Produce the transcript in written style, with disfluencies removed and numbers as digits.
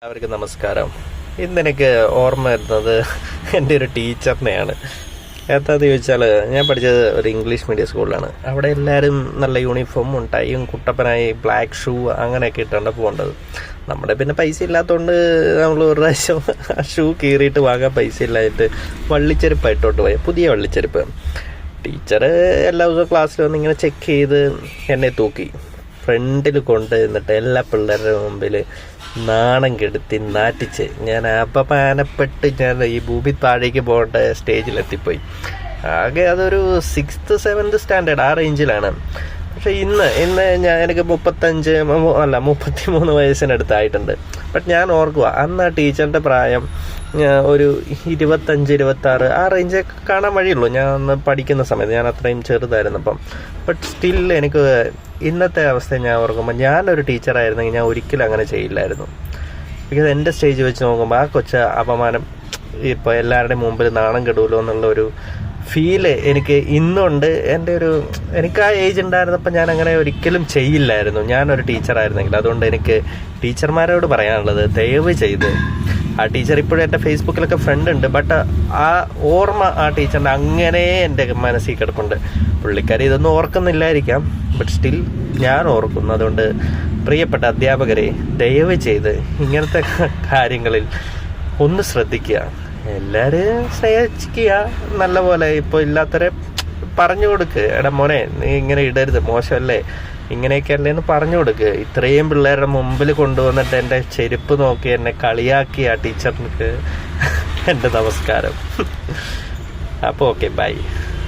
എല്ലാവർക്കും നമസ്കാരം. ഇന്നെനിക്ക് ഓർമ്മ വരുന്നത് എൻ്റെ ഒരു ടീച്ചറിനെയാണ്. എന്താണെന്ന് ചോദിച്ചാൽ, ഞാൻ പഠിച്ചത് ഒരു ഇംഗ്ലീഷ് മീഡിയം സ്കൂളിലാണ്. അവിടെ എല്ലാവരും നല്ല യൂണിഫോമും ടൈയും കുട്ടപ്പനായി ബ്ലാക്ക് ഷൂ അങ്ങനെയൊക്കെ ഇട്ടാണ് പോകേണ്ടത്. നമ്മുടെ പിന്നെ പൈസ ഇല്ലാത്തതുകൊണ്ട് നമ്മൾ ഒരു പ്രാവശ്യം ആ ഷൂ കീറിയിട്ട് വാങ്ങാൻ പൈസ ഇല്ലായിട്ട് വള്ളിച്ചെരുപ്പായിട്ടോട്ട് പോയി, പുതിയ വള്ളിച്ചെരുപ്പ്. ടീച്ചർ എല്ലാ ദിവസവും ക്ലാസ്സിൽ വന്ന് ഇങ്ങനെ ചെക്ക് ചെയ്ത് എന്നെ തൂക്കി ഫ്രണ്ടിൽ കൊണ്ട് എന്നിട്ട് എല്ലാ പിള്ളേരുടെ മുമ്പിൽ നാണം കെടുത്തി നാട്ടിച്ച് ഞാൻ അപമാനപ്പെട്ട് ഞാൻ ഈ ഭൂമി താഴേക്ക് പോകേണ്ട സ്റ്റേജിലെത്തിപ്പോയി. ആകെ അതൊരു 6th 7th സ്റ്റാൻഡേർഡ് ആ റേഞ്ചിലാണ്. പക്ഷെ ഇന്ന് എനിക്ക് 33 വയസ്സിനടുത്തായിട്ടുണ്ട്. ബട്ട് ഞാൻ ഓർക്കുക, അന്ന് ആ ടീച്ചറിൻ്റെ പ്രായം ഒരു 25-26 ആ റേഞ്ചൊക്കെ കാണാൻ വഴിയുള്ളൂ. ഞാൻ അന്ന് പഠിക്കുന്ന സമയത്ത് ഞാൻ അത്രയും ചെറുതായിരുന്നു. ബട്ട് സ്റ്റിൽ എനിക്ക് ഇന്നത്തെ അവസ്ഥ ഞാൻ ഓർക്കുമ്പോൾ, ഞാനൊരു ടീച്ചറായിരുന്നെങ്കിൽ ഞാൻ ഒരിക്കലും അങ്ങനെ ചെയ്യില്ലായിരുന്നു. ബിക്കോസ് എൻ്റെ സ്റ്റേജ് വെച്ച് നോക്കുമ്പോൾ ആ അപമാനം ഇപ്പോൾ എല്ലാവരുടെയും മുമ്പിൽ നാണം കെടുമല്ലോ എന്നുള്ളൊരു ഫീല് എനിക്ക് ഇന്നുണ്ട്. എനിക്ക് ആ ഏജ് ഉണ്ടായിരുന്നപ്പോൾ ഞാൻ അങ്ങനെ ഒരിക്കലും ചെയ്യില്ലായിരുന്നു, ഞാനൊരു ടീച്ചറായിരുന്നെങ്കിൽ. അതുകൊണ്ട് എനിക്ക് ടീച്ചർമാരോട് പറയാനുള്ളത്, ദയവ് ചെയ്ത് ആ ടീച്ചർ ഇപ്പോഴും എൻ്റെ ഫേസ്ബുക്കിലൊക്കെ ഫ്രണ്ട് ഉണ്ട്. ബട്ട് ആ ഓർമ്മ ആ ടീച്ചറിൻ്റെ അങ്ങനെ എൻ്റെ മനസ്സിൽ കിടപ്പുണ്ട്. പുള്ളിക്കാരി ഇതൊന്നും ഓർക്കുന്നില്ലായിരിക്കാം, ബട്ട് സ്റ്റിൽ ഞാൻ ഓർക്കുന്നു. അതുകൊണ്ട് പ്രിയപ്പെട്ട അധ്യാപകരെ, ദയവ് ചെയ്ത് ഇങ്ങനത്തെ കാര്യങ്ങളിൽ ഒന്ന് ശ്രദ്ധിക്കുക. എല്ലാവരും സ്നേഹിക്കുക നല്ലപോലെ. ഇപ്പോൾ ഇല്ലാത്തവരെ പറഞ്ഞു കൊടുക്ക്, എടാ മോനെ നീ ഇങ്ങനെ ഇടരുത്, മോശമല്ലേ, ഇങ്ങനെയൊക്കെ അല്ലേ എന്ന് പറഞ്ഞു കൊടുക്ക്. ഇത്രയും പിള്ളേരുടെ മുമ്പിൽ കൊണ്ടുവന്നിട്ട് എൻ്റെ ചെരുപ്പ് നോക്കി എന്നെ കളിയാക്കിയ ആ ടീച്ചറിന് എൻ്റെ നമസ്കാരം. അപ്പോൾ ഓക്കെ, ബൈ.